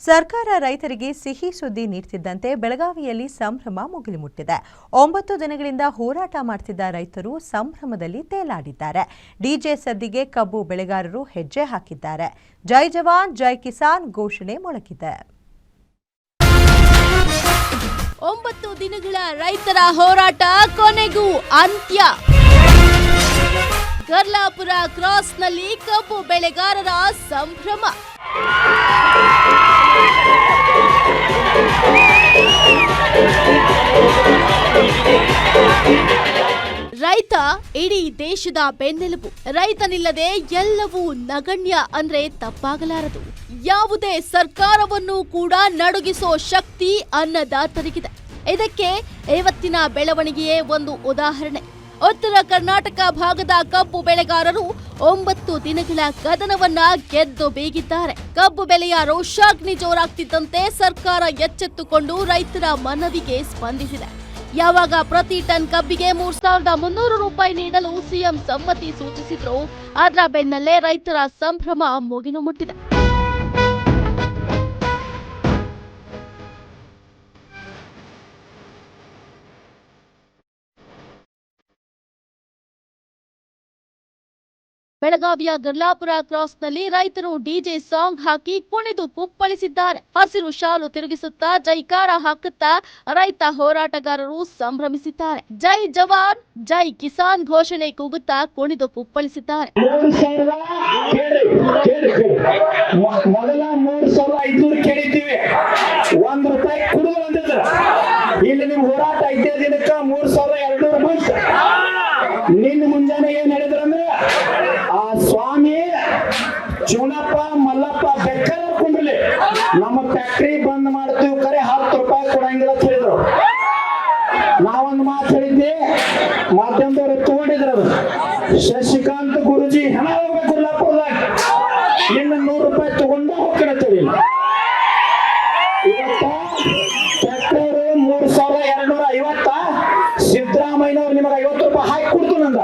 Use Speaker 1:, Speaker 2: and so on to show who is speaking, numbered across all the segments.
Speaker 1: ಸರ್ಕಾರ ರೈತರಿಗೆ ಸಿಹಿ ಸುದ್ದಿ ನೀಡುತ್ತಿದ್ದಂತೆ ಬೆಳಗಾವಿಯಲ್ಲಿ ಸಂಭ್ರಮ ಮುಗಿಲು ಮುಟ್ಟಿದೆ. 9 ದಿನಗಳಿಂದ ಹೋರಾಟ ಮಾಡುತ್ತಿದ್ದ ರೈತರು ಸಂಭ್ರಮದಲ್ಲಿ ತೇಲಾಡಿದ್ದಾರೆ. ಡಿಜೆ ಸದ್ದಿಗೆ ಕಬ್ಬು ಬೆಳೆಗಾರರು ಹೆಜ್ಜೆ ಹಾಕಿದ್ದಾರೆ. ಜೈ ಜವಾನ್ ಜೈ ಕಿಸಾನ್ ಘೋಷಣೆ ಮೊಳಗಿದೆ.
Speaker 2: 9 ದಿನಗಳ ರೈತರ ಹೋರಾಟ ಕೊನೆಗೂ ಅಂತ್ಯ. ಗರ್ಲಾಪುರ ಕ್ರಾಸ್ನಲ್ಲಿ ಕಬ್ಬು ಬೆಳೆಗಾರರ ಸಂಭ್ರಮ. ರೈತ ಇಡೀ ದೇಶದ ಬೆನ್ನೆಲುಬು. ರೈತನಿಲ್ಲದೆ ಎಲ್ಲವೂ ನಗಣ್ಯ ಅಂದ್ರೆ ತಪ್ಪಾಗಲಾರದು. ಯಾವುದೇ ಸರ್ಕಾರವನ್ನು ಕೂಡ ನಡುಗಿಸೋ ಶಕ್ತಿ ಅನ್ನದಾತರಿಗಿದೆ. ಇದಕ್ಕೆ ಇವತ್ತಿನ ಬೆಳವಣಿಗೆಯೇ ಒಂದು ಉದಾಹರಣೆ. ಉತ್ತರ ಕರ್ನಾಟಕ ಭಾಗದ ಕಬ್ಬು ಬೆಳೆಗಾರರು 9 ದಿನಗಳ ಕದನವನ್ನ ಗೆದ್ದು ಬೀಗಿದ್ದಾರೆ. ಕಬ್ಬು ಬೆಲೆಯ ರೋಷಾಗ್ನಿ ಜೋರಾಗ್ತಿದ್ದಂತೆ ಸರ್ಕಾರ ಎಚ್ಚೆತ್ತುಕೊಂಡು ರೈತರ ಮನವಿಗೆ ಸ್ಪಂದಿಸಿದೆ. ಯಾವಾಗ ಪ್ರತಿ ಟನ್ ಕಬ್ಬಿಗೆ 3,300 ರೂಪಾಯಿ ನೀಡಲು ಸಿಎಂ ಸಮ್ಮತಿ ಸೂಚಿಸಿದ್ರು, ಅದರ ಬೆನ್ನಲ್ಲೇ ರೈತರ ಸಂಭ್ರಮ ಮುಗಿಲು ಮುಟ್ಟಿದೆ. ಬೆಳಗಾವಿಯ ಗರ್ಲಾಪುರ ಕ್ರಾಸ್ನಲ್ಲಿ ರೈತರು ಡಿಜೆ ಸಾಂಗ್ ಹಾಕಿ ಕುಣಿದು ಕುಪ್ಪಳಿಸಿದ್ದಾರೆ. ಹಸಿರು ಶಾಲು ತಿರುಗಿಸುತ್ತಾ ಜೈಕಾರ ಹಾಕುತ್ತಾ ರೈತ ಹೋರಾಟಗಾರರು ಸಂಭ್ರಮಿಸಿದ್ದಾರೆ. ಜೈ ಜವಾನ್ ಜೈ ಕಿಸಾನ್ ಘೋಷಣೆ ಕೂಗುತ್ತಾ ಕುಣಿದು ಕುಪ್ಪಳಿಸಿದ್ದಾರೆ.
Speaker 3: ಮೊದಲ 3,500 ಕೇಳಿದ್ದೀವಿ, ₹1 ಕುಡುಗು ಅಂತಿದ್ರು. ಇಲ್ಲಿ ನಿಮ್ ಹೋರಾಟ 5 ದಿನಕ್ಕ 3,200 ಬಂತು. ನಿನ್ನ ಮುಂಜಾನೆ ಏನ್ ಹೇಳಿದ್ರಂದ್ರೆ, ಆ ಸ್ವಾಮಿ ಚುನಪ್ಪ ಮಲ್ಲಪ್ಪ ಬೆಕ್ಕರ ಕುಂಡ್ರಲಿ, ನಮ್ಮ ಫ್ಯಾಕ್ಟ್ರಿ ಬಂದ್ ಮಾಡ್ತೀವಿ, ಕರೆ ₹10 ಕೊಡಂಗಿಲ್ಲ ಅಂತ ಹೇಳಿದ್ರು. ನಾವೊಂದು ಮಾತು ಹೇಳಿದ್ದೆ, ಮಾಧ್ಯಮದವರು ತಗೊಂಡಿದ್ರು. ಅದು ಶಶಿಕಾಂತ್ ಗುರುಜಿ ಹಣ ಹೋಗ್ಬೇಕು ಗುರ್ಲಾಪುರದಾಗ, ಇನ್ನು ₹100 ತಗೊಂಡು ಹೋಗ್ತಿರತ್ತೇಳಿ. ಇವತ್ತ ಫ್ಯಾಕ್ಟರಿ 3,250, ಸಿದ್ದರಾಮಯ್ಯನವ್ರು ನಿಮಗೆ ₹50 ಹಾಕಿ ಕೊಡ್ತು. ನಂದ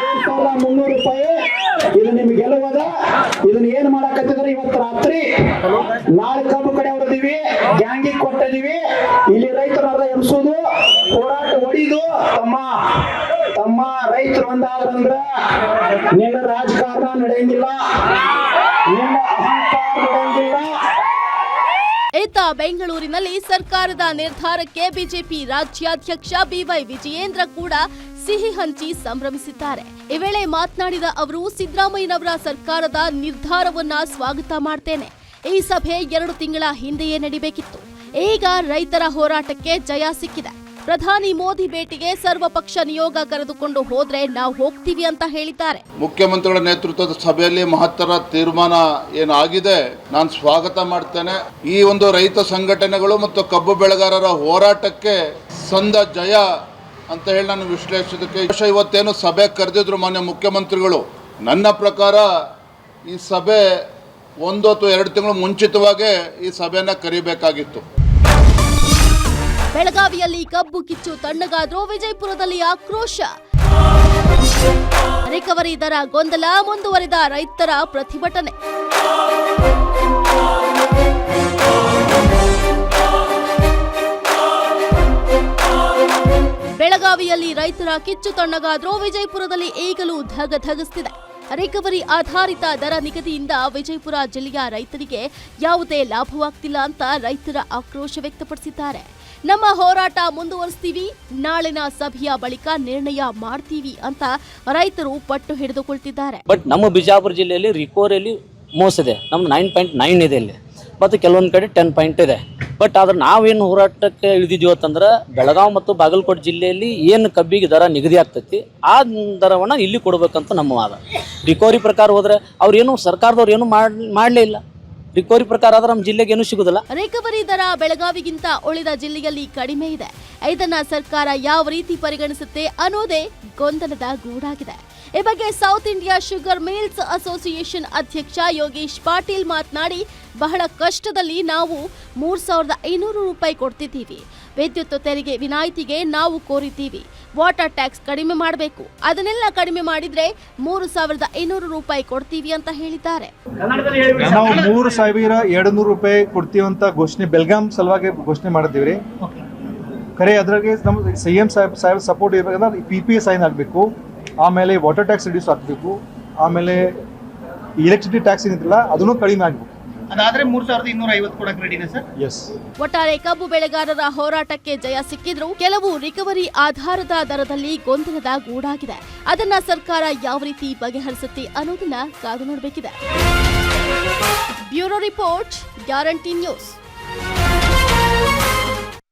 Speaker 3: ₹3,300 ಇದು ನಿಮ್ಗೆ ಗೆಲುವದ. ಇದನ್ನ ಏನ್ ಮಾಡಕತ್ತಿದ್ರೆ ಇವತ್ತು ರಾತ್ರಿ, ನಾಳೆ ಕಬ್ಬು ಕಡೆ ಹೊರದಿವಿ, ಗ್ಯಾಂಗಿಗೆ ಕೊಟ್ಟಿದೀವಿ. ಇಲ್ಲಿ ರೈತರ ಎಬ್ಸೋದು, ಹೋರಾಟ ಹೊಡಿದು. ತಮ್ಮ ರೈತರು ಒಂದಾದ್ರಂದ್ರ ನಿನ್ನ ರಾಜಕಾರಣ ನಡೆಯಂಗಿಲ್ಲ, ನಿನ್ನ ಅಹಂಕಾರ ನಡೆಯಂಗಿಲ್ಲ.
Speaker 2: ಇತ್ತ ಬೆಂಗಳೂರಿನಲ್ಲಿ ಸರ್ಕಾರದ ನಿರ್ಧಾರಕ್ಕೆ ಬಿಜೆಪಿ ರಾಜ್ಯಾಧ್ಯಕ್ಷ ಬಿವೈ ವಿಜಯೇಂದ್ರ ಕೂಡ ಸಿಹಿ ಹಂಚಿ ಸಂಭ್ರಮಿಸಿದ್ದಾರೆ. ಈ ವೇಳೆ ಮಾತನಾಡಿದ ಅವರು, ಸಿದ್ದರಾಮಯ್ಯನವರ ಸರ್ಕಾರದ ನಿರ್ಧಾರವನ್ನ ಸ್ವಾಗತ ಮಾಡ್ತೇನೆ. ಈ ಸಭೆ 2 ತಿಂಗಳ ಹಿಂದೆಯೇ ನಡಿಬೇಕಿತ್ತು. ಈಗ ರೈತರ ಹೋರಾಟಕ್ಕೆ ಜಯ ಸಿಕ್ಕಿದೆ. ಪ್ರಧಾನಿ ಮೋದಿ ಭೇಟಿಗೆ ಸರ್ವಪಕ್ಷ ನಿಯೋಗ ಕರೆದುಕೊಂಡು ಹೋದ್ರೆ ನಾವು ಹೋಗ್ತೀವಿ ಅಂತ ಹೇಳಿದ್ದಾರೆ.
Speaker 4: ಮುಖ್ಯಮಂತ್ರಿಗಳ ನೇತೃತ್ವದ ಸಭೆಯಲ್ಲಿ ಮಹತ್ತರ ತೀರ್ಮಾನ ಏನಾಗಿದೆ, ನಾನು ಸ್ವಾಗತ ಮಾಡ್ತೇನೆ. ಈ ಒಂದು ರೈತ ಸಂಘಟನೆಗಳು ಮತ್ತು ಕಬ್ಬು ಬೆಳೆಗಾರರ ಹೋರಾಟಕ್ಕೆ ಸಂದ ಜಯ ಅಂತ ಹೇಳಿ ನಾನು ವಿಶ್ಲೇಷಿಸೋದಕ್ಕೆ ಇವತ್ತೇನು ಸಭೆ ಕರೆದಿದ್ರು ಮಾನ್ಯ ಮುಖ್ಯಮಂತ್ರಿಗಳು. ನನ್ನ ಪ್ರಕಾರ ಈ ಸಭೆ 1 ಅಥವಾ 2 ತಿಂಗಳು ಮುಂಚಿತವಾಗೇ ಈ ಸಭೆಯನ್ನ ಕರಿಬೇಕಾಗಿತ್ತು.
Speaker 2: ಬೆಳಗಾವಿಯಲ್ಲಿ ಕಬ್ಬು ಕಿಚ್ಚು ತಣ್ಣಗಾದ್ರೂ ವಿಜಯಪುರದಲ್ಲಿ ಆಕ್ರೋಶ. ರಿಕವರಿ ದರ ಗೊಂದಲ ಮುಂದುವರಿದ ರೈತರ ಪ್ರತಿಭಟನೆ. ಬೆಳಗಾವಿಯಲ್ಲಿ ರೈತರ ಕಿಚ್ಚು ತಣ್ಣಗಾದ್ರೂ ವಿಜಯಪುರದಲ್ಲಿ ಈಗಲೂ ಧಗಧಗಿಸುತ್ತಿದೆ. ರಿಕವರಿ ಆಧಾರಿತ ದರ ನಿಗದಿಯಿಂದ ವಿಜಯಪುರ ಜಿಲ್ಲೆಯ ರೈತರಿಗೆ ಯಾವುದೇ ಲಾಭವಾಗ್ತಿಲ್ಲ ಅಂತ ರೈತರ ಆಕ್ರೋಶ ವ್ಯಕ್ತಪಡಿಸಿದ್ದಾರೆ. ನಮ್ಮ ಹೋರಾಟ ಮುಂದುವರಿಸ್ತೀವಿ, ನಾಳಿನ ಸಭೆಯ ಬಳಿಕ ನಿರ್ಣಯ ಮಾಡ್ತೀವಿ ಅಂತ ರೈತರು ಪಟ್ಟು ಹಿಡಿದುಕೊಳ್ತಿದ್ದಾರೆ.
Speaker 5: ಬಟ್ ನಮ್ಮ ಬಿಜಾಪುರ ಜಿಲ್ಲೆಯಲ್ಲಿ ರಿಕವರಿಯಲ್ಲಿ ಮೋಸಿದೆ. ನಮ್ದು 9.9 ಇದೆ ಇಲ್ಲಿ, ಮತ್ತು ಕೆಲವೊಂದು ಕಡೆ 10 ಪಾಯಿಂಟ್ ಇದೆ. ಬಟ್ ಆದ್ರೆ ನಾವೇನು ಹೋರಾಟಕ್ಕೆ ಇಳಿದಿದ್ದೀವಿ ಅಂತಂದ್ರೆ, ಬೆಳಗಾವಿ ಮತ್ತು ಬಾಗಲಕೋಟೆ ಜಿಲ್ಲೆಯಲ್ಲಿ ಏನು ಕಬ್ಬಿಗೆ ದರ ನಿಗದಿ ಆಗ್ತೈತಿ ಆ ದರವನ್ನು ಇಲ್ಲಿ ಕೊಡಬೇಕಂತ ನಮ್ಮ ವಾದ. ರಿಕವರಿ ಪ್ರಕಾರ ಹೋದ್ರೆ ಅವ್ರೇನು ಸರ್ಕಾರದವ್ರು ಏನು ಮಾಡಲೇ ಇಲ್ಲ. ರಿಕವರಿ ಪ್ರಕಾರ ಆದ್ರೆ ನಮ್ಮ ಜಿಲ್ಲೆಗೆ ಏನು ಸಿಗುದಿಲ್ಲ.
Speaker 2: ರಿಕವರಿ ದರ ಬೆಳಗಾವಿಗಿಂತ ಉಳಿದ ಜಿಲ್ಲೆಯಲ್ಲಿ ಕಡಿಮೆ ಇದೆ. ಇದನ್ನ ಸರ್ಕಾರ ಯಾವ ರೀತಿ ಪರಿಗಣಿಸುತ್ತೆ ಅನ್ನೋದೇ ಗೊಂದಲದ ಗೂಡಾಗಿದೆ. ಈ ಬಗ್ಗೆ south India sugar mills association ಅಧ್ಯಕ್ಷ ಯೋಗೇಶ್ ಪಾಟೀಲ್ ಮಾತನಾಡಿ, ಬಹಳ ಕಷ್ಟದಲ್ಲಿ ನಾವು 3,500 ರೂಪಾಯಿ ಕೊಡ್ತಿದ್ದೀವಿ. ವಿದ್ಯುತ್ ತೆರಿಗೆ ವಿನಾಯಿತಿಗೆ ನಾವು ಕೋರಿದ್ದೀವಿ. ವಾಟರ್ ಟ್ಯಾಕ್ಸ್ ಕಡಿಮೆ ಮಾಡಬೇಕು. ಅದನ್ನೆಲ್ಲ ಕಡಿಮೆ ಮಾಡಿದ್ರೆ 3,200 ರೂಪಾಯಿ ಕೊಡ್ತೀವಿ ಅಂತ ಹೇಳಿದ್ದಾರೆ.
Speaker 6: ನಾವು 3,200 ರೂಪಾಯಿ ಕೊಡ್ತೀವಿ ಅಂತ ಘೋಷಣೆ ಬೆಲ್ಗಾಂ ಸಲುವಾಗಿ ಘೋಷಣೆ ಮಾಡಿದ್ದೀವಿ. ಖರೆ ಅದ್ರಾಗೆ ನಮ್ಮ CM ಸಾಹೇಬ್ ಸಪೋರ್ಟ್ ಇರಬೇಕಂದ್ರೆ PPA ಸೈನ್ ಆಗಬೇಕು, ಆಮೇಲೆ ವಾಟರ್ ಟ್ಯಾಕ್ಸ್ ರಿಡ್ಯೂಸ್ ಆಗಬೇಕು, ಆಮೇಲೆ ಎಲೆಕ್ಟ್ರಿಸಿಟಿ ಟ್ಯಾಕ್ಸ್ ಏನಿಲ್ಲ ಅದನ್ನು ಕಡಿಮೆ ಆಗಬೇಕು.
Speaker 7: ಅದಾದ್ರೆ 3,250 ಕೊಡಕ್ಕೆ ರೆಡಿನಾ ಸರ್?
Speaker 6: ಎಸ್.
Speaker 2: ಒಟ್ಟಾರೆ ಕಬ್ಬು ಬೆಳೆಗಾರರ ಹೋರಾಟಕ್ಕೆ ಜಯ ಸಿಕ್ಕಿದ್ರು ಕೆಲವು ರಿಕವರಿ ಆಧಾರದ ದರದಲ್ಲಿ ಗೊಂದಲದ ಗೂಡಾಗಿದೆ. ಅದನ್ನ ಸರ್ಕಾರ ಯಾವ ರೀತಿ ಬಗೆಹರಿಸುತ್ತೆ ಅನ್ನೋದನ್ನ ಕಾದು ನೋಡಬೇಕಿದೆ. Bureau report, Guarantee news.